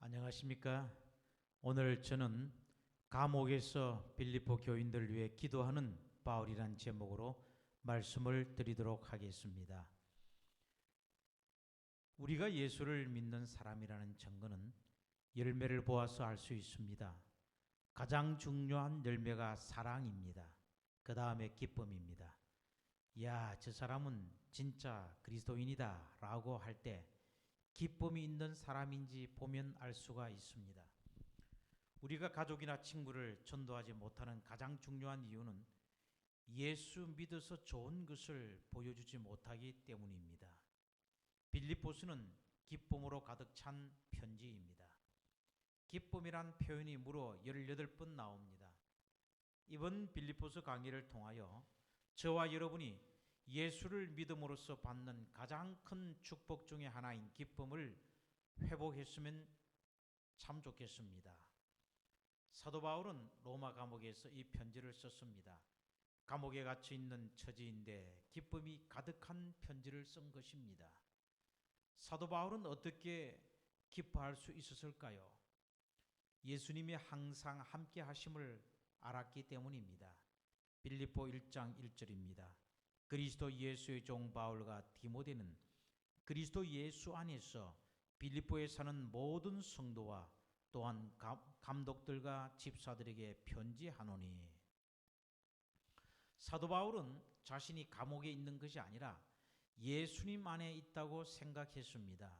안녕하십니까? 오늘 저는 감옥에서 빌립보 교인들을 위해 기도하는 바울이란 제목으로 말씀을 드리도록 하겠습니다. 우리가 예수를 믿는 사람이라는 증거는 열매를 보아서 알 수 있습니다. 가장 중요한 열매가 사랑입니다. 그 다음에 기쁨입니다. 야, 저 사람은 진짜 그리스도인이다 라고 할 때 기쁨이 있는 사람인지 보면 알 수가 있습니다. 우리가 가족이나 친구를 전도하지 못하는 가장 중요한 이유는 예수 믿어서 좋은 것을 보여주지 못하기 때문입니다. 빌립보서는 기쁨으로 가득 찬 편지입니다. 기쁨이란 표현이 무려 18번 나옵니다. 이번 빌립보서 강의를 통하여 저와 여러분이 예수를 믿음으로써 받는 가장 큰 축복 중의 하나인 기쁨을 회복했으면 참 좋겠습니다. 사도 바울은 로마 감옥에서 이 편지를 썼습니다. 감옥에 갇혀 있는 처지인데 기쁨이 가득한 편지를 쓴 것입니다. 사도 바울은 어떻게 기뻐할 수 있었을까요? 예수님이 항상 함께 하심을 알았기 때문입니다. 빌립보 1장 1절입니다. 그리스도 예수의 종 바울과 디모데는 그리스도 예수 안에서 빌립보에 사는 모든 성도와 또한 감독들과 집사들에게 편지하노니. 사도 바울은 자신이 감옥에 있는 것이 아니라 예수님 안에 있다고 생각했습니다.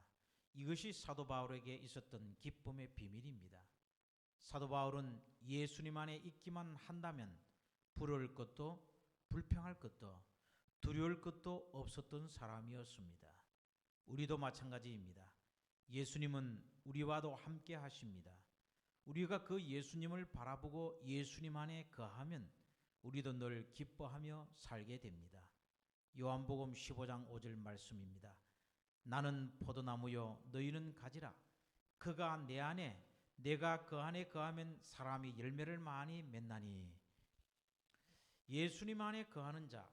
이것이 사도 바울에게 있었던 기쁨의 비밀입니다. 사도 바울은 예수님 안에 있기만 한다면 부러울 것도 불평할 것도 두려울 것도 없었던 사람이었습니다. 우리도 마찬가지입니다. 예수님은 우리와도 함께 하십니다. 우리가 그 예수님을 바라보고 예수님 안에 거하면 우리도 늘 기뻐하며 살게 됩니다. 요한복음 15장 5절 말씀입니다. 나는 포도나무요 너희는 가지라. 그가 내 안에 내가 그 안에 거하면 사람이 열매를 많이 맺나니. 예수님 안에 거하는 자,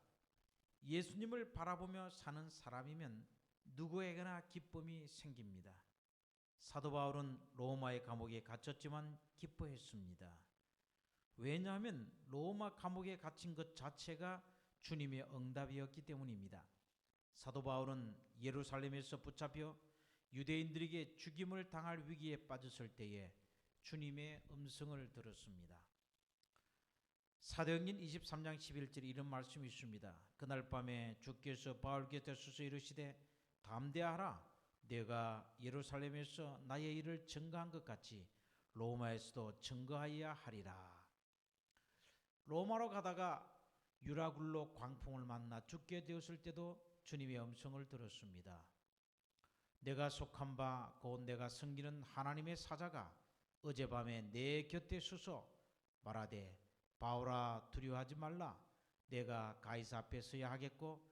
예수님을 바라보며 사는 사람이면 누구에게나 기쁨이 생깁니다. 사도 바울은 로마의 감옥에 갇혔지만 기뻐했습니다. 왜냐하면 로마 감옥에 갇힌 것 자체가 주님의 응답이었기 때문입니다. 사도 바울은 예루살렘에서 붙잡혀 유대인들에게 죽임을 당할 위기에 빠졌을 때에 주님의 음성을 들었습니다. 사도행전 23장 11절에 이런 말씀이 있습니다. 그날 밤에 주께서 바울 곁에 서서 이르시되 담대하라. 내가 예루살렘에서 나의 일을 증거한 것 같이 로마에서도 증거하여야 하리라. 로마로 가다가 유라굴로 광풍을 만나 죽게 되었을 때도 주님의 음성을 들었습니다. 내가 속한 바 곧 내가 섬기는 하나님의 사자가 어젯밤에 내 곁에 서서 말하되 바울아 두려워하지 말라. 내가 가이사 앞에 서야 하겠고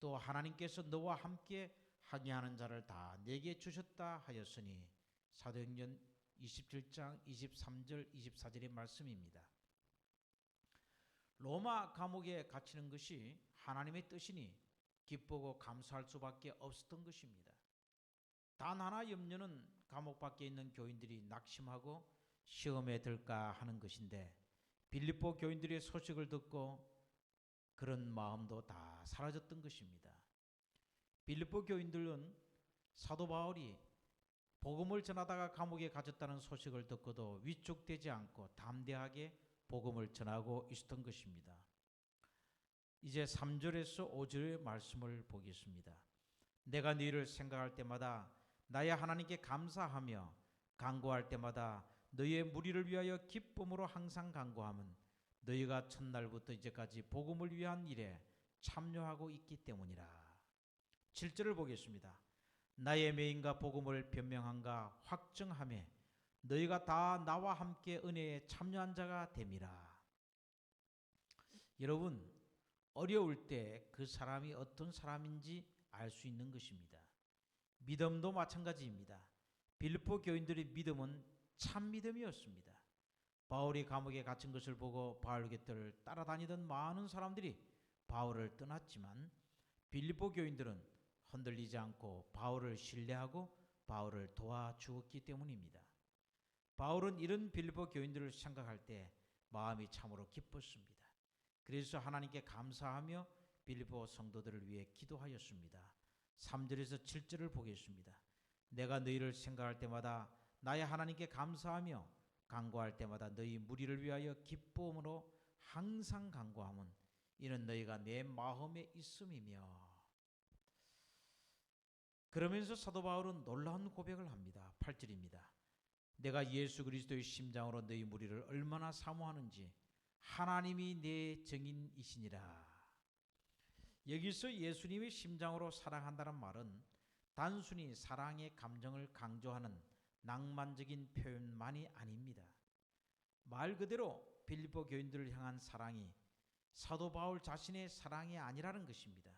또 하나님께서 너와 함께 항해하는 자를 다 내게 주셨다 하였으니. 사도행전 27장 23절 24절의 말씀입니다. 로마 감옥에 갇히는 것이 하나님의 뜻이니 기쁘고 감사할 수밖에 없었던 것입니다. 단 하나 염려는 감옥 밖에 있는 교인들이 낙심하고 시험에 들까 하는 것인데 빌립보 교인들의 소식을 듣고 그런 마음도 다 사라졌던 것입니다. 빌립보 교인들은 사도 바울이 복음을 전하다가 감옥에 갇혔다는 소식을 듣고도 위축되지 않고 담대하게 복음을 전하고 있었던 것입니다. 이제 3절에서 5절의 말씀을 보겠습니다. 내가 너희를 생각할 때마다 나의 하나님께 감사하며 간구할 때마다 너희의 무리를 위하여 기쁨으로 항상 간구함은 너희가 첫날부터 이제까지 복음을 위한 일에 참여하고 있기 때문이라. 7절을 보겠습니다. 나의 매인과 복음을 변명한가 확정하며 너희가 다 나와 함께 은혜에 참여한 자가 됨이라. 여러분, 어려울 때 그 사람이 어떤 사람인지 알 수 있는 것입니다. 믿음도 마찬가지입니다. 빌립보 교인들의 믿음은 참 믿음이었습니다. 바울이 감옥에 갇힌 것을 보고 바울 곁을 따라다니던 많은 사람들이 바울을 떠났지만 빌립보 교인들은 흔들리지 않고 바울을 신뢰하고 바울을 도와주었기 때문입니다. 바울은 이런 빌립보 교인들을 생각할 때 마음이 참으로 기뻤습니다. 그래서 하나님께 감사하며 빌립보 성도들을 위해 기도하였습니다. 3절에서 7절을 보겠습니다. 내가 너희를 생각할 때마다 나의 하나님께 감사하며 간구할 때마다 너희 무리를 위하여 기쁨으로 항상 간구함은 이는 너희가 내 마음에 있음이며. 그러면서 사도 바울은 놀라운 고백을 합니다. 8절입니다. 내가 예수 그리스도의 심장으로 너희 무리를 얼마나 사모하는지 하나님이 내 증인이시니라. 여기서 예수님의 심장으로 사랑한다는 말은 단순히 사랑의 감정을 강조하는 낭만적인 표현만이 아닙니다. 말 그대로 빌립보 교인들을 향한 사랑이 사도 바울 자신의 사랑이 아니라는 것입니다.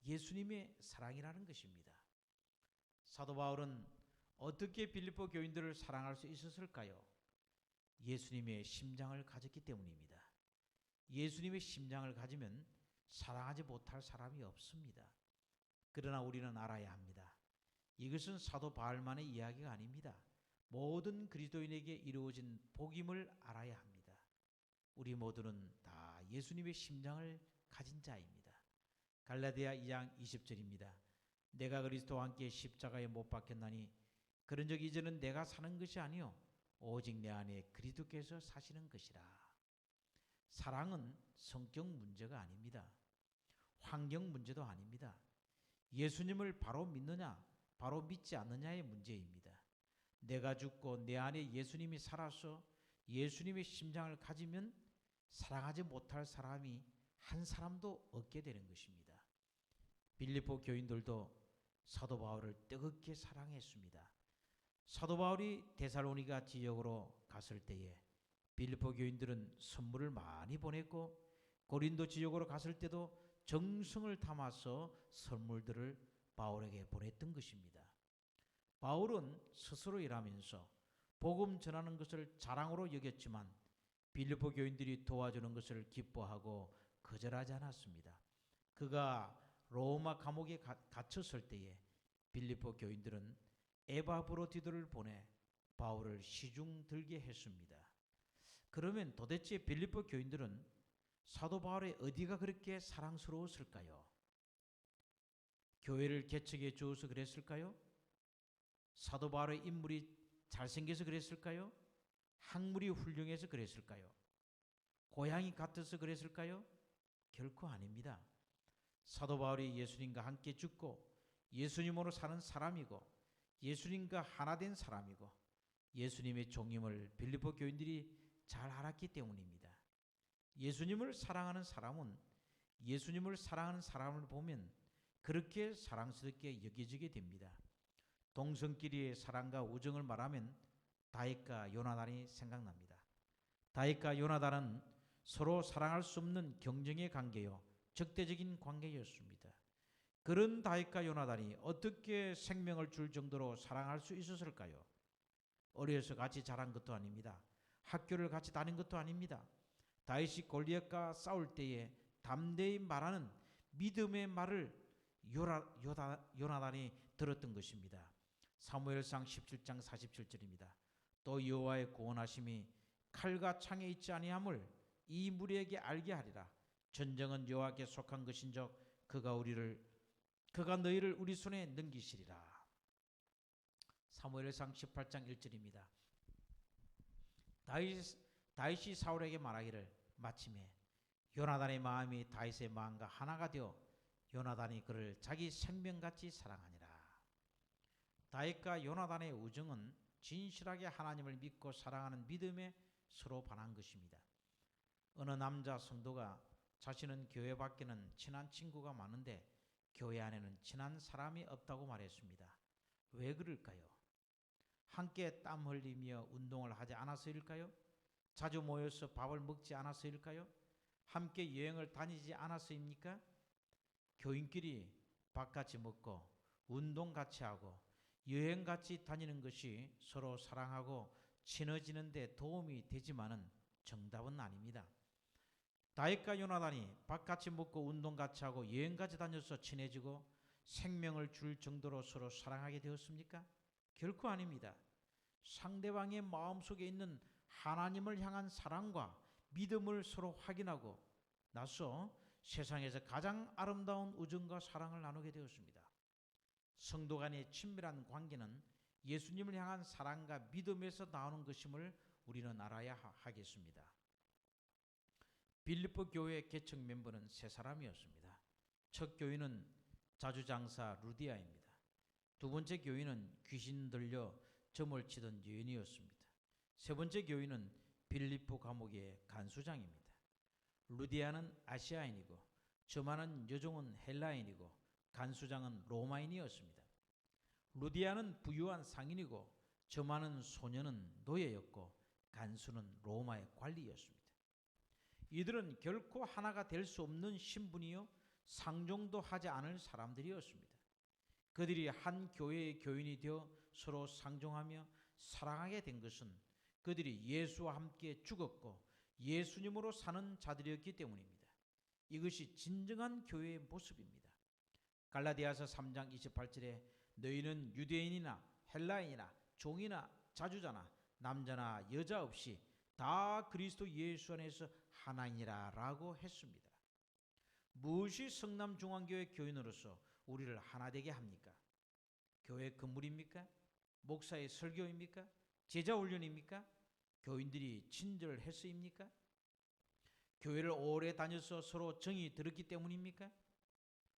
예수님의 사랑이라는 것입니다. 사도 바울은 어떻게 빌립보 교인들을 사랑할 수 있었을까요? 예수님의 심장을 가졌기 때문입니다. 예수님의 심장을 가지면 사랑하지 못할 사람이 없습니다. 그러나 우리는 알아야 합니다. 이것은 사도 바울만의 이야기가 아닙니다. 모든 그리스도인에게 이루어진 복임을 알아야 합니다. 우리 모두는 다 예수님의 심장을 가진 자입니다. 갈라디아 2장 20절입니다. 내가 그리스도와 함께 십자가에 못 박혔나니 그런즉 이제는 내가 사는 것이 아니요 오직 내 안에 그리스도께서 사시는 것이라. 사랑은 성격 문제가 아닙니다. 환경 문제도 아닙니다. 예수님을 바로 믿느냐 바로 믿지 않느냐의 문제입니다. 내가 죽고 내 안에 예수님이 살아서 예수님의 심장을 가지면 사랑하지 못할 사람이 한 사람도 없게 되는 것입니다. 빌립보 교인들도 사도 바울을 뜨겁게 사랑했습니다. 사도 바울이 데살로니가 지역으로 갔을 때에 빌립보 교인들은 선물을 많이 보냈고 고린도 지역으로 갔을 때도 정성을 담아서 선물들을 바울에게 보냈던 것입니다. 바울은 스스로 일하면서 복음 전하는 것을 자랑으로 여겼지만 빌립보 교인들이 도와주는 것을 기뻐하고 거절하지 않았습니다. 그가 로마 감옥에 갇혔을 때에 빌립보 교인들은 에바브로디도를 보내 바울을 시중 들게 했습니다. 그러면 도대체 빌립보 교인들은 사도 바울의 어디가 그렇게 사랑스러웠을까요? 교회를 개척해 주어서 그랬을까요? 사도 바울의 인물이 잘생겨서 그랬을까요? 학문이 훌륭해서 그랬을까요? 고향이 같아서 그랬을까요? 결코 아닙니다. 사도 바울이 예수님과 함께 죽고 예수님으로 사는 사람이고 예수님과 하나 된 사람이고 예수님의 종임을 빌립보 교인들이 잘 알았기 때문입니다. 예수님을 사랑하는 사람은 예수님을 사랑하는 사람을 보면 그렇게 사랑스럽게 여겨지게 됩니다. 동성끼리의 사랑과 우정을 말하면 다윗과 요나단이 생각납니다. 다윗과 요나단은 서로 사랑할 수 없는 경쟁의 관계요 적대적인 관계였습니다. 그런 다윗과 요나단이 어떻게 생명을 줄 정도로 사랑할 수 있었을까요? 어려서 같이 자란 것도 아닙니다. 학교를 같이 다닌 것도 아닙니다. 다윗이 골리앗과 싸울 때에 담대히 말하는 믿음의 말을 요나단이 들었던 것입니다. 사무엘상 17장 47절입니다. 또 여호와의 구원하심이 칼과 창에 있지 아니함을 이 무리에게 알게 하리라. 전쟁은 여호와께 속한 것인즉 그가 너희를 우리 손에 넘기시리라. 사무엘상 18장 1절입니다. 다윗이 사울에게 말하기를 마침에 요나단의 마음이 다윗의 마음과 하나가 되어 요나단이 그를 자기 생명같이 사랑하니라. 다윗과 요나단의 우정은 진실하게 하나님을 믿고 사랑하는 믿음에 서로 반한 것입니다. 어느 남자 성도가 자신은 교회 밖에는 친한 친구가 많은데 교회 안에는 친한 사람이 없다고 말했습니다. 왜 그럴까요? 함께 땀 흘리며 운동을 하지 않아서일까요? 자주 모여서 밥을 먹지 않아서일까요? 함께 여행을 다니지 않아서입니까? 교인끼리 밥 같이 먹고 운동 같이 하고 여행 같이 다니는 것이 서로 사랑하고 친해지는 데 도움이 되지만은 정답은 아닙니다. 다윗과 요나단이 밥 같이 먹고 운동 같이 하고 여행 같이 다녀서 친해지고 생명을 줄 정도로 서로 사랑하게 되었습니까? 결코 아닙니다. 상대방의 마음속에 있는 하나님을 향한 사랑과 믿음을 서로 확인하고 나서 세상에서 가장 아름다운 우정과 사랑을 나누게 되었습니다. 성도 간의 친밀한 관계는 예수님을 향한 사랑과 믿음에서 나오는 것임을 우리는 알아야 하겠습니다. 빌립보 교회 개척 멤버는 세 사람이었습니다. 첫 교인은 자주장사 루디아입니다. 두 번째 교인은 귀신 들려 점을 치던 여인이었습니다. 세 번째 교인은 빌립보 감옥의 간수장입니다. 루디아는 아시아인이고 점하는 여종은 헬라인이고 간수장은 로마인이었습니다. 루디아는 부유한 상인이고 점하는 소녀는 노예였고 간수는 로마의 관리였습니다. 이들은 결코 하나가 될 수 없는 신분이요 상종도 하지 않을 사람들이었습니다. 그들이 한 교회의 교인이 되어 서로 상종하며 사랑하게 된 것은 그들이 예수와 함께 죽었고 예수님으로 사는 자들이었기 때문입니다. 이것이 진정한 교회의 모습입니다. 갈라디아서 3장 28절에 너희는 유대인이나 헬라인이나 종이나 자주자나 남자나 여자 없이 다 그리스도 예수 안에서 하나이니라 라고 했습니다. 무엇이 성남중앙교회 교인으로서 우리를 하나 되게 합니까? 교회 건물입니까? 목사의 설교입니까? 제자 훈련입니까? 교인들이 친절했습니까? 교회를 오래 다녀서 서로 정이 들었기 때문입니까?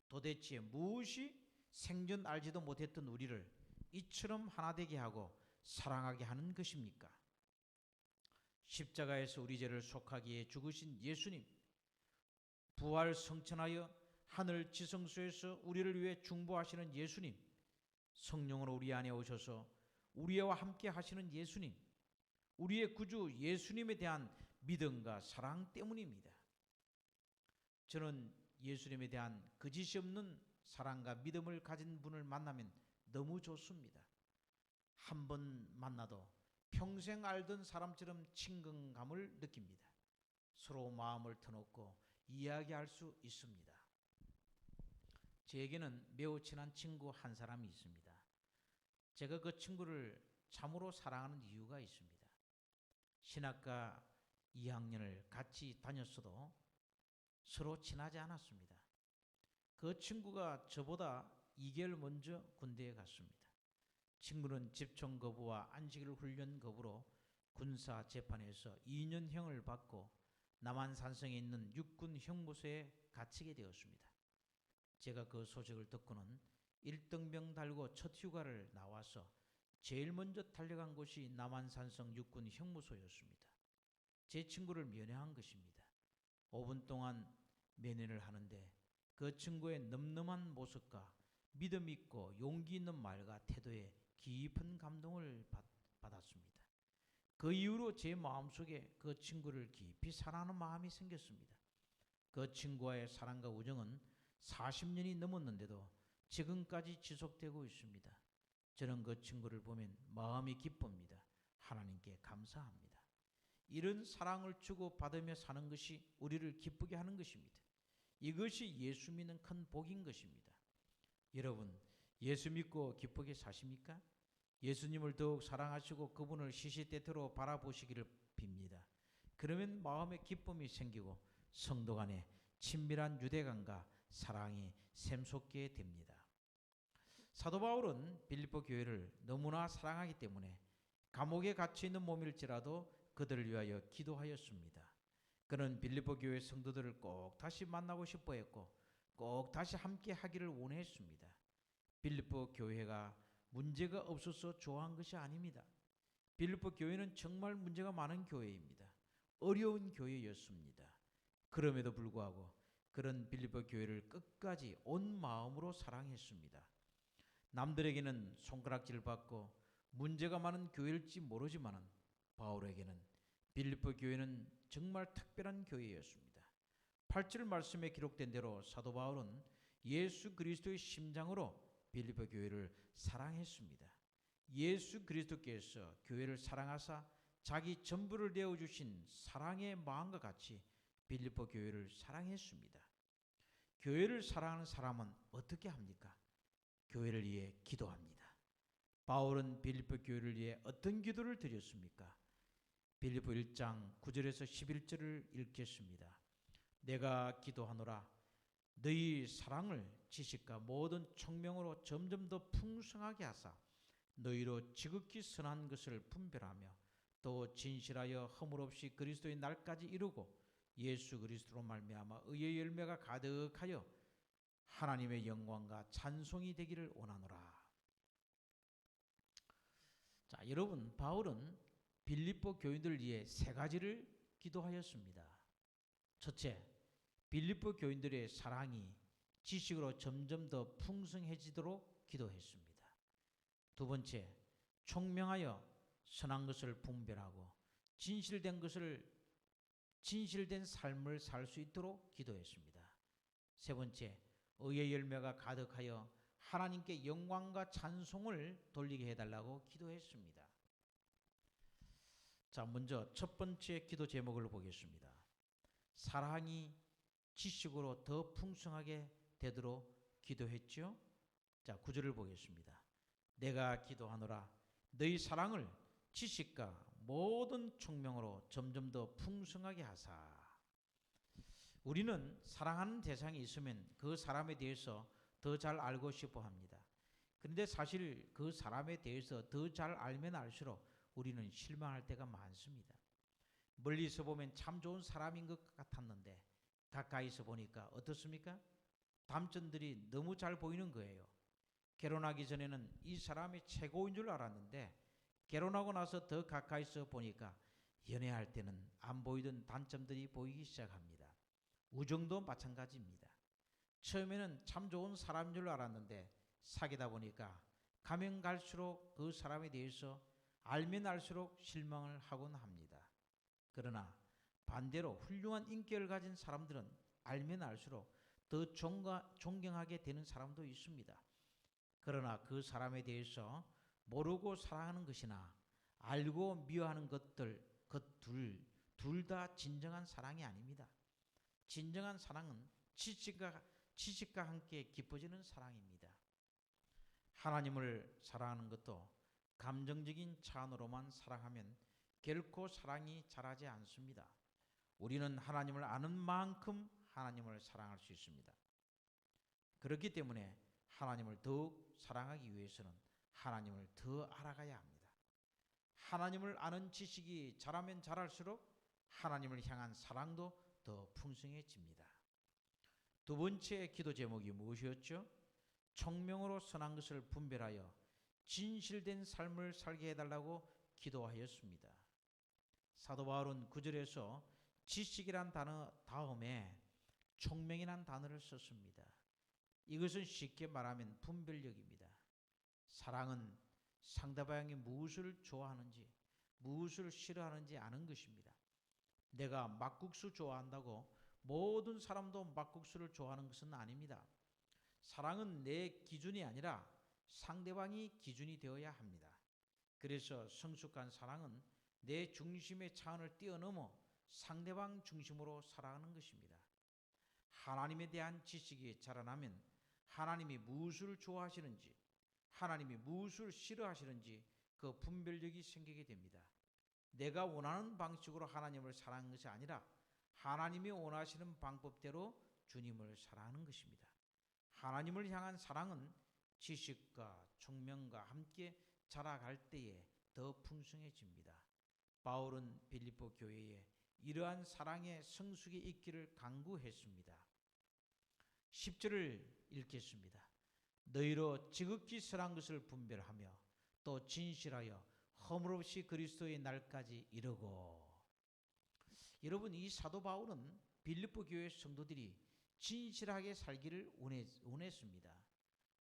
도대체 무엇이 생전 알지도 못했던 우리를 이처럼 하나 되게 하고 사랑하게 하는 것입니까? 십자가에서 우리 죄를 속하기에 죽으신 예수님, 부활 성천하여 하늘 지성소에서 우리를 위해 중보하시는 예수님, 성령으로 우리 안에 오셔서 우리와 함께 하시는 예수님, 우리의 구주 예수님에 대한 믿음과 사랑 때문입니다. 저는 예수님에 대한 거짓이 없는 사랑과 믿음을 가진 분을 만나면 너무 좋습니다. 한 번 만나도 평생 알던 사람처럼 친근감을 느낍니다. 서로 마음을 터놓고 이야기할 수 있습니다. 제게는 매우 친한 친구 한 사람이 있습니다. 제가 그 친구를 참으로 사랑하는 이유가 있습니다. 신학과 2학년을 같이 다녔어도 서로 친하지 않았습니다. 그 친구가 저보다 2개월 먼저 군대에 갔습니다. 친구는 집총 거부와 안식일 훈련 거부로 군사 재판에서 2년형을 받고 남한산성에 있는 육군 형무소에 갇히게 되었습니다. 제가 그 소식을 듣고는 1등병 달고 첫 휴가를 나와서 제일 먼저 달려간 곳이 남한산성 육군 형무소였습니다. 제 친구를 면회한 것입니다. 5분 동안 면회를 하는데 그 친구의 늠름한 모습과 믿음 있고 용기 있는 말과 태도에 깊은 감동을 받았습니다. 그 이후로 제 마음속에 그 친구를 깊이 사랑하는 마음이 생겼습니다. 그 친구와의 사랑과 우정은 40년이 넘었는데도 지금까지 지속되고 있습니다. 저는 그 친구를 보면 마음이 기쁩니다. 하나님께 감사합니다. 이런 사랑을 주고 받으며 사는 것이 우리를 기쁘게 하는 것입니다. 이것이 예수 믿는 큰 복인 것입니다. 여러분, 예수 믿고 기쁘게 사십니까? 예수님을 더욱 사랑하시고 그분을 시시때때로 바라보시기를 빕니다. 그러면 마음에 기쁨이 생기고 성도 간에 친밀한 유대감과 사랑이 샘솟게 됩니다. 사도 바울은 빌립보 교회를 너무나 사랑하기 때문에 감옥에 갇혀 있는 몸일지라도 그들을 위하여 기도하였습니다. 그는 빌립보 교회 성도들을 꼭 다시 만나고 싶어 했고 꼭 다시 함께 하기를 원했습니다. 빌립보 교회가 문제가 없어서 좋아한 것이 아닙니다. 빌립보 교회는 정말 문제가 많은 교회입니다. 어려운 교회였습니다. 그럼에도 불구하고 그런 빌립보 교회를 끝까지 온 마음으로 사랑했습니다. 남들에게는 손가락질 받고 문제가 많은 교회일지 모르지만 바울에게는 빌립보 교회는 정말 특별한 교회였습니다. 8절 말씀에 기록된 대로 사도 바울은 예수 그리스도의 심장으로 빌립보 교회를 사랑했습니다. 예수 그리스도께서 교회를 사랑하사 자기 전부를 내어주신 사랑의 마음과 같이 빌립보 교회를 사랑했습니다. 교회를 사랑하는 사람은 어떻게 합니까? 교회를 위해 기도합니다. 바울은 빌립보 교회를 위해 어떤 기도를 드렸습니까? 빌립보 1장 9절에서 11절을 읽겠습니다. 내가 기도하노라 너희 사랑을 지식과 모든 총명으로 점점 더 풍성하게 하사 너희로 지극히 선한 것을 분별하며 또 진실하여 허물 없이 그리스도의 날까지 이루고 예수 그리스도로 말미암아 의의 열매가 가득하여 하나님의 영광과 찬송이 되기를 원하노라. 자, 여러분, 바울은 빌립보 교인들을 위해 세 가지를 기도하였습니다. 첫째, 빌립보 교인들의 사랑이 지식으로 점점 더 풍성해지도록 기도했습니다. 두 번째, 총명하여 선한 것을 분별하고 진실된 삶을 살 수 있도록 기도했습니다. 세 번째, 의의 열매가 가득하여 하나님께 영광과 찬송을 돌리게 해달라고 기도했습니다. 자, 먼저 첫 번째 기도 제목을 보겠습니다. 사랑이 지식으로 더 풍성하게 되도록 기도했죠. 자, 9절을 보겠습니다. 내가 기도하노라 너희 사랑을 지식과 모든 총명으로 점점 더 풍성하게 하사. 우리는 사랑하는 대상이 있으면 그 사람에 대해서 더 잘 알고 싶어 합니다. 그런데 사실 그 사람에 대해서 더 잘 알면 알수록 우리는 실망할 때가 많습니다. 멀리서 보면 참 좋은 사람인 것 같았는데 가까이서 보니까 어떻습니까? 단점들이 너무 잘 보이는 거예요. 결혼하기 전에는 이 사람이 최고인 줄 알았는데 결혼하고 나서 더 가까이서 보니까 연애할 때는 안 보이던 단점들이 보이기 시작합니다. 우정도 마찬가지입니다. 처음에는 참 좋은 사람인 줄 알았는데 사귀다 보니까 가면 갈수록 그 사람에 대해서 알면 알수록 실망을 하곤 합니다. 그러나 반대로 훌륭한 인격을 가진 사람들은 알면 알수록 더 존경하게 되는 사람도 있습니다. 그러나 그 사람에 대해서 모르고 사랑하는 것이나 알고 미워하는 것들, 둘 다 진정한 사랑이 아닙니다. 진정한 사랑은 지식과 함께 깊어지는 사랑입니다. 하나님을 사랑하는 것도 감정적인 차원으로만 사랑하면 결코 사랑이 자라지 않습니다. 우리는 하나님을 아는 만큼 하나님을 사랑할 수 있습니다. 그렇기 때문에 하나님을 더욱 사랑하기 위해서는 하나님을 더 알아가야 합니다. 하나님을 아는 지식이 자라면 자랄수록 하나님을 향한 사랑도 더 풍성해집니다. 두 번째 기도 제목이 무엇이었죠? 총명으로 선한 것을 분별하여 진실된 삶을 살게 해달라고 기도하였습니다. 사도 바울은 9절에서 지식이란 단어 다음에 총명이란 단어를 썼습니다. 이것은 쉽게 말하면 분별력입니다. 사랑은 상대방이 무엇을 좋아하는지 무엇을 싫어하는지 아는 것입니다. 내가 막국수 좋아한다고 모든 사람도 막국수를 좋아하는 것은 아닙니다. 사랑은 내 기준이 아니라 상대방이 기준이 되어야 합니다. 그래서 성숙한 사랑은 내 중심의 차원을 뛰어넘어 상대방 중심으로 살아가는 것입니다. 하나님에 대한 지식이 자라나면 하나님이 무엇을 좋아하시는지 하나님이 무엇을 싫어하시는지 그 분별력이 생기게 됩니다. 내가 원하는 방식으로 하나님을 사랑하는 것이 아니라 하나님이 원하시는 방법대로 주님을 사랑하는 것입니다. 하나님을 향한 사랑은 지식과 총명과 함께 자라갈 때에 더 풍성해집니다. 바울은 빌립보 교회에 이러한 사랑의 성숙이 있기를 간구했습니다. 10절을 읽겠습니다. 너희로 지극히 선한 것을 분별하며 또 진실하여 허물 없이 그리스도의 날까지 이르고. 여러분, 이 사도 바울은 빌립보 교회 성도들이 진실하게 살기를 원했습니다.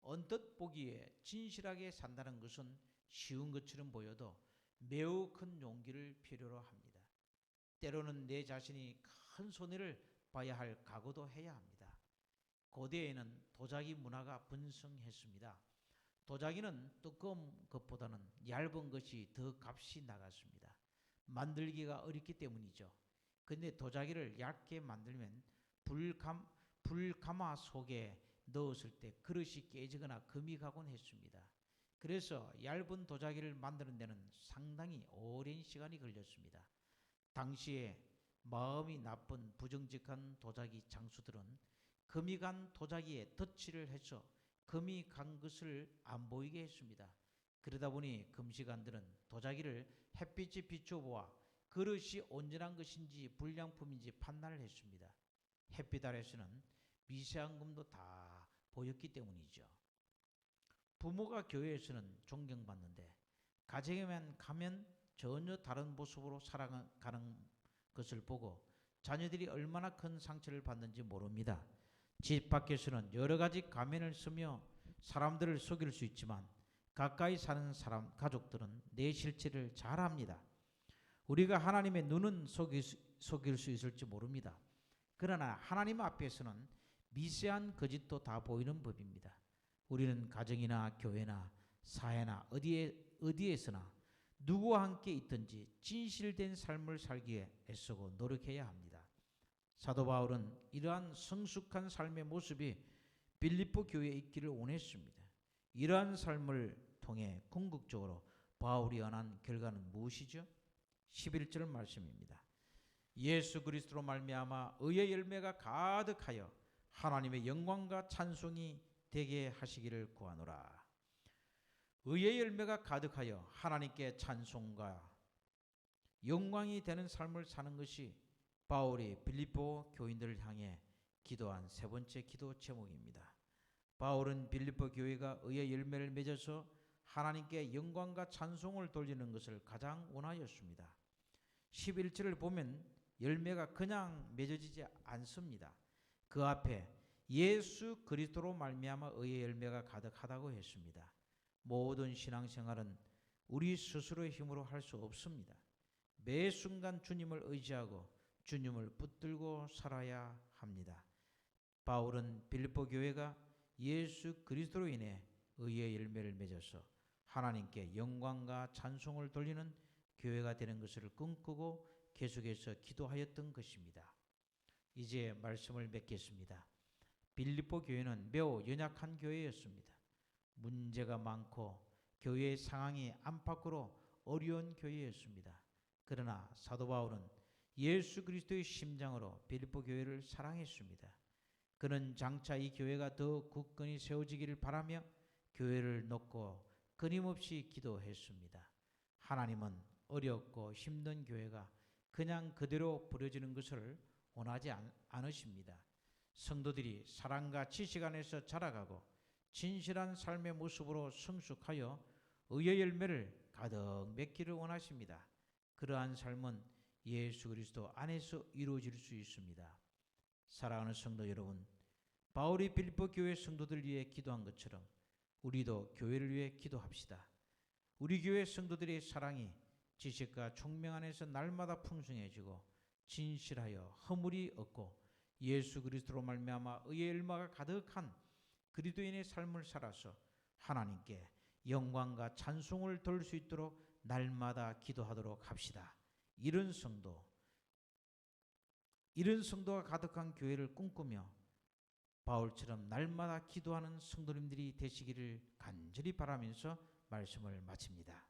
언뜻 보기에 진실하게 산다는 것은 쉬운 것처럼 보여도 매우 큰 용기를 필요로 합니다. 때로는 내 자신이 큰 손해를 봐야 할 각오도 해야 합니다. 고대에는 도자기 문화가 번성했습니다. 도자기는 두꺼운 것보다는 얇은 것이 더 값이 나갔습니다. 만들기가 어렵기 때문이죠. 근데 도자기를 얇게 만들면 불가마 속에 넣었을 때 그릇이 깨지거나 금이 가곤 했습니다. 그래서 얇은 도자기를 만드는 데는 상당히 오랜 시간이 걸렸습니다. 당시에 마음이 나쁜 부정직한 도자기 장수들은 금이 간 도자기에 덧칠을 해서 금이 간 것을 안 보이게 했습니다. 그러다 보니 금시간들은 도자기를 햇빛에 비춰보아 그릇이 온전한 것인지 불량품인지 판단을 했습니다. 햇빛 아래서는 미세한 금도 다 보였기 때문이죠. 부모가 교회에서는 존경받는데 가정에만 가면 전혀 다른 모습으로 살아가는 것을 보고 자녀들이 얼마나 큰 상처를 받는지 모릅니다. 집 밖에서는 여러 가지 가면을 쓰며 사람들을 속일 수 있지만 가까이 사는 가족들은 내 실체를 잘 압니다. 우리가 하나님의 눈은 속일 수 있을지 모릅니다. 그러나 하나님 앞에서는 미세한 거짓도 다 보이는 법입니다. 우리는 가정이나 교회나 사회나 어디에서나 누구와 함께 있든지 진실된 삶을 살기에 애쓰고 노력해야 합니다. 사도 바울은 이러한 성숙한 삶의 모습이 빌립보 교회에 있기를 원했습니다. 이러한 삶을 통해 궁극적으로 바울이 얻은 결과는 무엇이죠? 11절 말씀입니다. 예수 그리스도로 말미암아 의의 열매가 가득하여 하나님의 영광과 찬송이 되게 하시기를 구하노라. 의의 열매가 가득하여 하나님께 찬송과 영광이 되는 삶을 사는 것이 바울이 빌립보 교인들을 향해 기도한 세 번째 기도 제목입니다. 바울은 빌립보 교회가 의의 열매를 맺어서 하나님께 영광과 찬송을 돌리는 것을 가장 원하였습니다. 11절을 보면 열매가 그냥 맺어지지 않습니다. 그 앞에 예수 그리스도로 말미암아 의의 열매가 가득하다고 했습니다. 모든 신앙생활은 우리 스스로의 힘으로 할 수 없습니다. 매 순간 주님을 의지하고 주님을 붙들고 살아야 합니다. 바울은 빌립보 교회가 예수 그리스도로 인해 의의 열매를 맺어서 하나님께 영광과 찬송을 돌리는 교회가 되는 것을 꿈꾸고 계속해서 기도하였던 것입니다. 이제 말씀을 맺겠습니다. 빌립보 교회는 매우 연약한 교회였습니다. 문제가 많고 교회의 상황이 안팎으로 어려운 교회였습니다. 그러나 사도 바울은 예수 그리스도의 심장으로 빌립보 교회를 사랑했습니다. 그는 장차 이 교회가 더 굳건히 세워지기를 바라며 교회를 놓고 끊임없이 기도했습니다. 하나님은 어렵고 힘든 교회가 그냥 그대로 버려지는 것을 원하지 않으십니다. 성도들이 사랑과 지식 안에서 자라가고 진실한 삶의 모습으로 성숙하여 의의 열매를 가득 맺기를 원하십니다. 그러한 삶은 예수 그리스도 안에서 이루어질 수 있습니다. 사랑하는 성도 여러분, 바울이 빌립보 교회 성도들 위해 기도한 것처럼 우리도 교회를 위해 기도합시다. 우리 교회 성도들의 사랑이 지식과 총명 안에서 날마다 풍성해지고 진실하여 허물이 없고 예수 그리스도로 말미암아 의의 열매가 가득한 그리스도인의 삶을 살아서 하나님께 영광과 찬송을 돌릴 수 있도록 날마다 기도하도록 합시다. 이런 성도가 가득한 교회를 꿈꾸며 바울처럼 날마다 기도하는 성도님들이 되시기를 간절히 바라면서 말씀을 마칩니다.